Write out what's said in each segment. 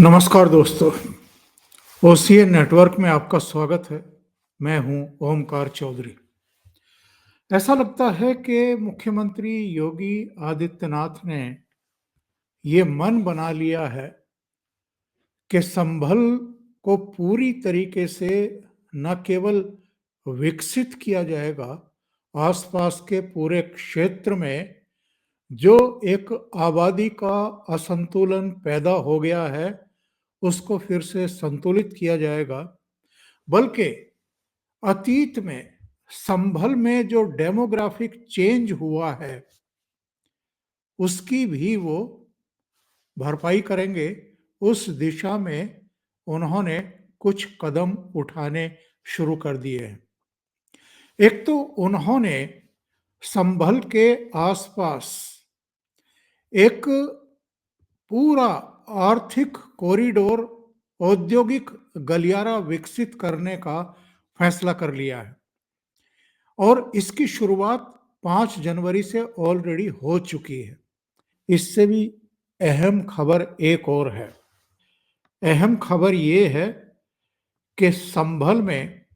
नमस्कार दोस्तों, OCN network में आपका स्वागत है। मैं हूं ओमकार चौधरी। ऐसा लगता है कि मुख्यमंत्री योगी आदित्यनाथ ने ये मन बना लिया है कि संभल को पूरी तरीके से न केवल विकसित किया जाएगा, आसपास के पूरे क्षेत्र में जो एक आबादी का असंतुलन पैदा हो गया है, उसको फिर से संतुलित किया जाएगा। बल्कि अतीत में संभल में जो डेमोग्राफिक चेंज हुआ है, उसकी भी वो भरपाई करेंगे। उस दिशा में उन्होंने कुछ कदम उठाने शुरू कर दिए हैं। एक तो उन्होंने संभल के आसपास एक पूरा आर्थिक कॉरिडोर, औद्योगिक गलियारा विकसित करने का फैसला कर लिया है और इसकी शुरुआत 5 जनवरी से ऑलरेडी हो चुकी है। इससे भी अहम खबर एक और है। अहम खबर ये है कि संभल में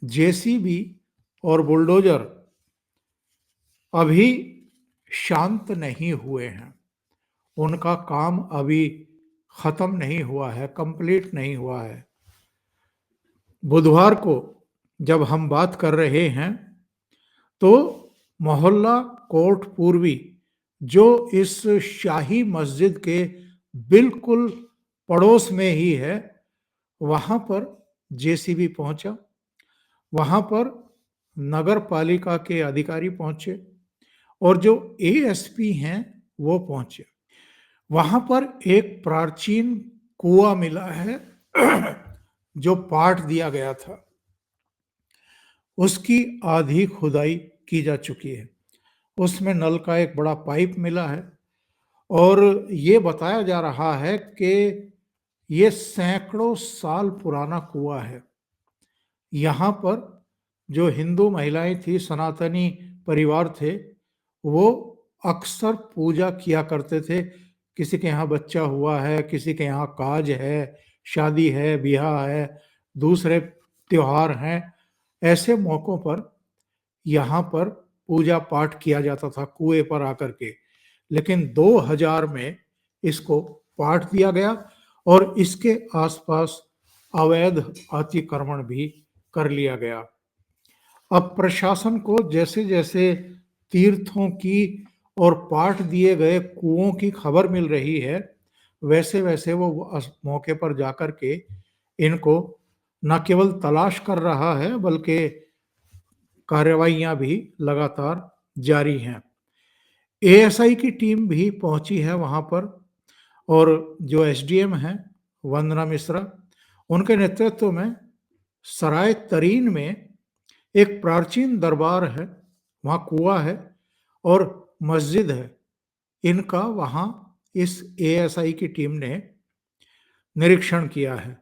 जेसीबी और बुलडोजर अभी शांत नहीं हुए हैं। उनका काम अभी खत्म नहीं हुआ है, कंप्लीट नहीं हुआ है। बुधवार को जब हम बात कर रहे हैं तो मोहल्ला कोट पूर्वी, जो इस शाही मस्जिद के बिल्कुल पड़ोस में ही है, वहां पर जेसीबी पहुंचा। वहां पर नगर पालिका के अधिकारी पहुंचे और जो एएसपी हैं वो पहुंचे। वहां पर एक प्राचीन कुआं मिला है जो पाट दिया गया था। उसकी आधी खुदाई की जा चुकी है। उसमें नल का एक बड़ा पाइप मिला है और ये बताया जा रहा है कि ये सैकड़ों साल पुराना कुआं है। यहाँ पर जो हिंदू महिलाएं थी, सनातनी परिवार थे, वो अक्सर पूजा किया करते थे। किसी के यहाँ बच्चा हुआ है, किसी के यहाँ काज है, शादी है, ब्याह है, दूसरे त्योहार हैं, ऐसे मौकों पर यहाँ पर पूजा पाठ किया जाता था कुएं पर आकर के। लेकिन 2000 में इसको पाट दिया गया और इसके आसपास अवैध अतिक्रमण भी कर लिया गया। अब प्रशासन को जैसे जैसे तीर्थों की और पाट दिए गए कुओं की खबर मिल रही है, वैसे वैसे वो मौके पर जाकर के इनको न केवल तलाश कर रहा है, बल्कि कार्रवाइयां भी लगातार जारी हैं। एएसआई की टीम भी पहुंची है वहां पर और जो एसडीएम हैं वंदना मिश्रा, उनके नेतृत्व में सराय तरीन में एक प्राचीन दरबार है, वहां कुआं है और मस्जिद है। इनका वहां इस एएसआई की टीम ने निरीक्षण किया है।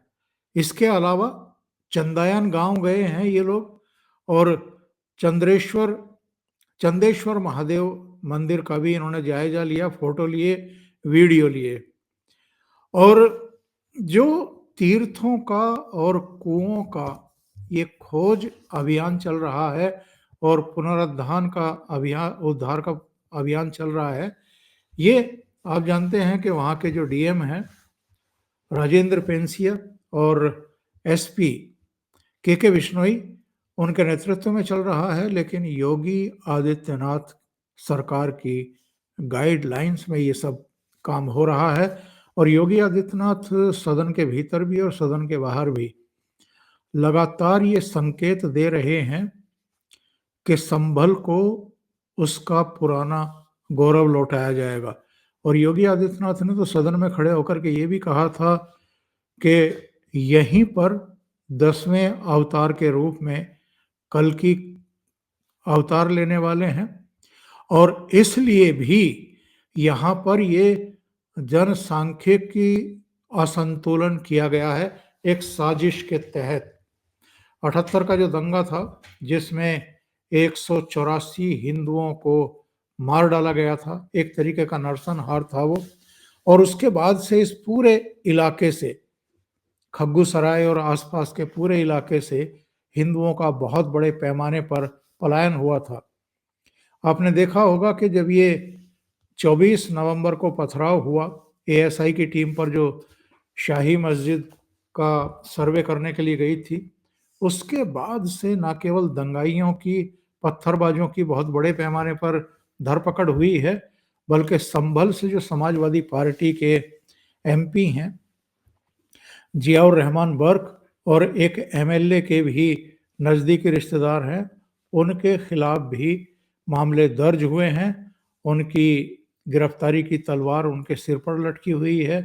इसके अलावा चंदायन गांव गए हैं ये लोग और चंदेश्वर महादेव मंदिर का भी इन्होंने जायजा लिया, फोटो लिए, वीडियो लिए। और जो तीर्थों का और कुओं का ये खोज अभियान चल रहा है और पुनरुद्धार का अभियान चल रहा है, ये आप जानते हैं कि वहाँ के जो डीएम हैं राजेंद्र पेंसिया और एसपी के बिश्नोई, उनके नेतृत्व में चल रहा है। लेकिन योगी आदित्यनाथ सरकार की गाइडलाइंस में ये सब काम हो रहा है और योगी आदित्यनाथ सदन के भीतर भी और सदन के बाहर भी लगातार ये संकेत दे रहे हैं कि संभल को उसका पुराना गौरव लौटाया जाएगा। और योगी आदित्यनाथ ने तो सदन में खड़े होकर के ये भी कहा था कि यहीं पर 10वें अवतार के रूप में कल्कि अवतार लेने वाले हैं और इसलिए भी यहाँ पर ये जनसांख्यिकी असंतुलन किया गया है एक साजिश के तहत। 78 का जो दंगा था, जिसमें 184 हिंदुओं को मार डाला गया था, एक तरीके का नरसंहार था वो, और उसके बाद से इस पूरे इलाके से, खग्गूसराय और आसपास के पूरे इलाके से हिंदुओं का बहुत बड़े पैमाने पर पलायन हुआ था। आपने देखा होगा कि जब ये 24 नवंबर को पथराव हुआ, एएसआई की टीम पर जो शाही मस्जिद का सर्वे करने के लिए गई थी, उसके बाद से न केवल दंगाइयों की, पत्थरबाजों की बहुत बड़े पैमाने पर धरपकड़ हुई है, बल्कि संभल से जो समाजवादी पार्टी के एमपी हैं, जियाउर रहमान बर्क, और एक एमएलए के भी नज़दीकी रिश्तेदार हैं, उनके खिलाफ भी मामले दर्ज हुए हैं। उनकी गिरफ्तारी की तलवार उनके सिर पर लटकी हुई है।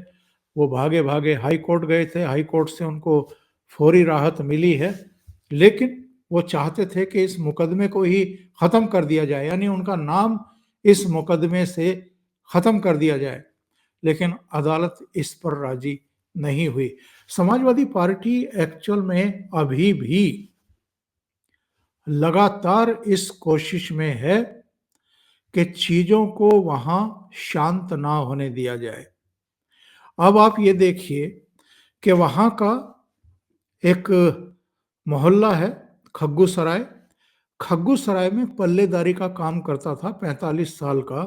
वो भागे भागे हाई कोर्ट गए थे, हाई कोर्ट से उनको फौरी राहत मिली है, लेकिन वो चाहते थे कि इस मुकदमे को ही ख़त्म कर दिया जाए, यानी उनका नाम इस मुकदमे से ख़त्म कर दिया जाए, लेकिन अदालत इस पर राजी नहीं हुई। समाजवादी पार्टी एक्चुअल में अभी भी लगातार इस कोशिश में है कि चीजों को वहां शांत ना होने दिया जाए। अब आप ये देखिए कि वहां का एक मोहल्ला है खग्गूसराय। खग्गूसराय में पल्लेदारी का काम करता था 45 साल का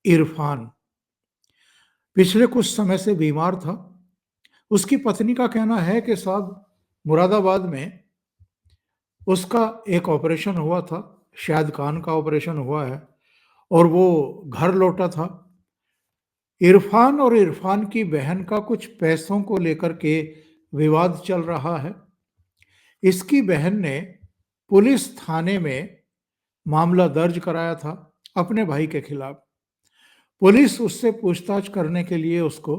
इरफान। पिछले कुछ समय से बीमार था। उसकी पत्नी का कहना है कि साहब, मुरादाबाद में उसका एक ऑपरेशन हुआ था, शायद कान का ऑपरेशन हुआ है, और वो घर लौटा था। इरफान और इरफान की बहन का कुछ पैसों को लेकर के विवाद चल रहा है। इसकी बहन ने पुलिस थाने में मामला दर्ज कराया था अपने भाई के खिलाफ। पुलिस उससे पूछताछ करने के लिए उसको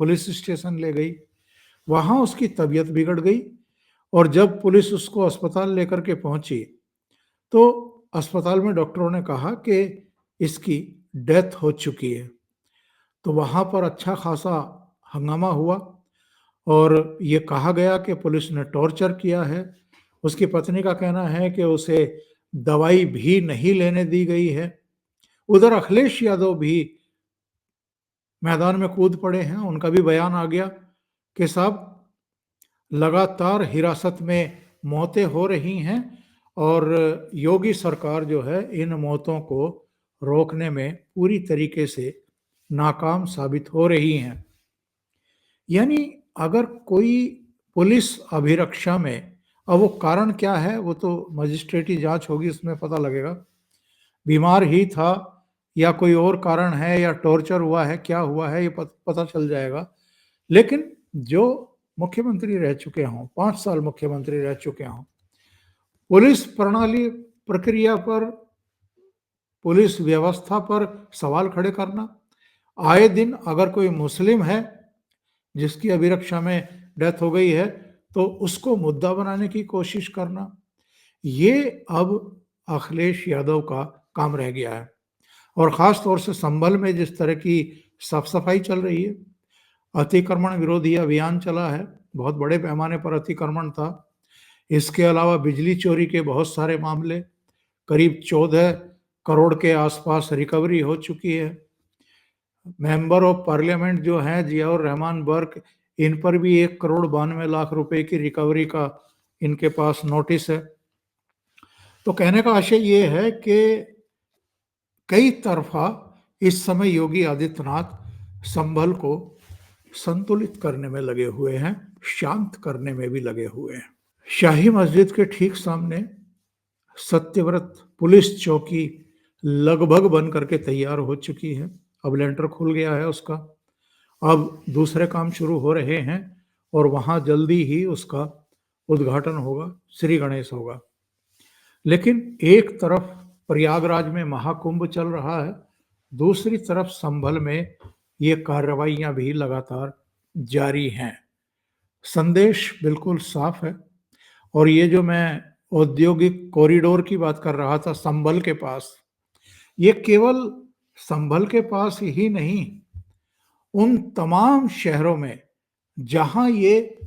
पुलिस स्टेशन ले गई। वहां उसकी तबीयत बिगड़ गई, और जब पुलिस उसको अस्पताल लेकर के पहुंची, तो अस्पताल में डॉक्टरों ने कहा कि इसकी डेथ हो चुकी है। तो वहां पर अच्छा खासा हंगामा हुआ, और ये कहा गया कि पुलिस ने टॉर्चर किया है। उसकी पत्नी का कहना है कि उसे दवाई भी नहीं लेने दी गई है। उधर अखिलेश यादव भी मैदान में कूद पड़े हैं। उनका भी बयान आ गया कि साहब, लगातार हिरासत में मौतें हो रही हैं, और योगी सरकार जो है इन मौतों को रोकने में पूरी तरीके से नाकाम साबित हो रही हैं। यानी अगर कोई पुलिस अभिरक्षा में, अब वो कारण क्या है वो तो मजिस्ट्रेटी जांच होगी, उसमें पता लगेगा। बीमार ही था या कोई और कारण है या टॉर्चर हुआ है, क्या हुआ है, ये पता चल जाएगा। लेकिन जो मुख्यमंत्री रह चुके हों, 5 साल मुख्यमंत्री रह चुके हों, पुलिस प्रणाली, प्रक्रिया पर, पुलिस व्यवस्था पर सवाल खड़े करना, आए दिन अगर कोई मुस्लिम है जिसकी अभिरक्षा में डेथ हो गई है तो उसको मुद्दा बनाने की कोशिश करना, ये अब अखिलेश यादव का काम रह गया है। और ख़ास तौर से संभल में जिस तरह की साफ सफाई चल रही है, अतिक्रमण विरोधी अभियान चला है, बहुत बड़े पैमाने पर अतिक्रमण था। इसके अलावा बिजली चोरी के बहुत सारे मामले, करीब 14 करोड़ के आसपास रिकवरी हो चुकी है। मेंबर ऑफ पार्लियामेंट जो हैं जियाउर रहमान बर्क, इन पर भी 1,92,00,000 रुपए की रिकवरी का इनके पास नोटिस है। तो कहने का आशय ये है कि कई तरफा इस समय योगी आदित्यनाथ संभल को संतुलित करने में लगे हुए हैं, शांत करने में भी लगे हुए हैं। शाही मस्जिद के ठीक सामने सत्यव्रत पुलिस चौकी लगभग बन करके तैयार हो चुकी है। अब लेंटर खुल गया है उसका। अब दूसरे काम शुरू हो रहे हैं, और वहां जल्दी ही उसका उद्घाटन होगा, श्री गणेश होगा। लेकिन एक तरफ प्रयागराज में महाकुंभ चल रहा है, दूसरी तरफ संभल में ये कार्रवाइयां भी लगातार जारी हैं। संदेश बिल्कुल साफ है। और ये जो मैं औद्योगिक कॉरिडोर की बात कर रहा था संभल के पास, ये केवल संभल के पास ही नहीं, उन तमाम शहरों में जहां ये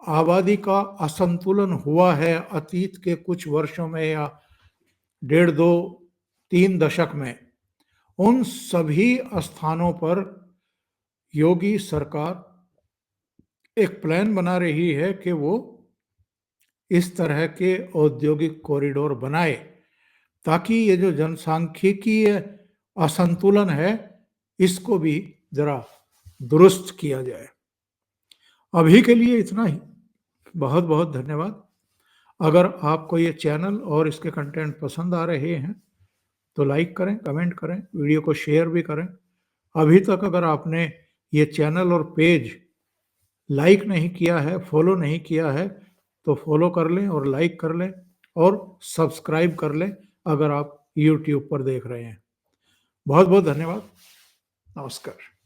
आबादी का असंतुलन हुआ है अतीत के कुछ वर्षों में, या 1.5-2-3 दशक में, उन सभी स्थानों पर योगी सरकार एक प्लान बना रही है कि वो इस तरह के औद्योगिक कॉरिडोर बनाए ताकि ये जो जनसांख्यिकीय असंतुलन है इसको भी जरा दुरुस्त किया जाए। अभी के लिए इतना ही। बहुत बहुत धन्यवाद। अगर आपको ये चैनल और इसके कंटेंट पसंद आ रहे हैं तो लाइक करें, कमेंट करें, वीडियो को शेयर भी करें। अभी तक अगर आपने ये चैनल और पेज लाइक नहीं किया है, फॉलो नहीं किया है, तो फॉलो कर लें और लाइक कर लें और सब्सक्राइब कर लें अगर आप यूट्यूब पर देख रहे हैं। बहुत बहुत धन्यवाद। नमस्कार।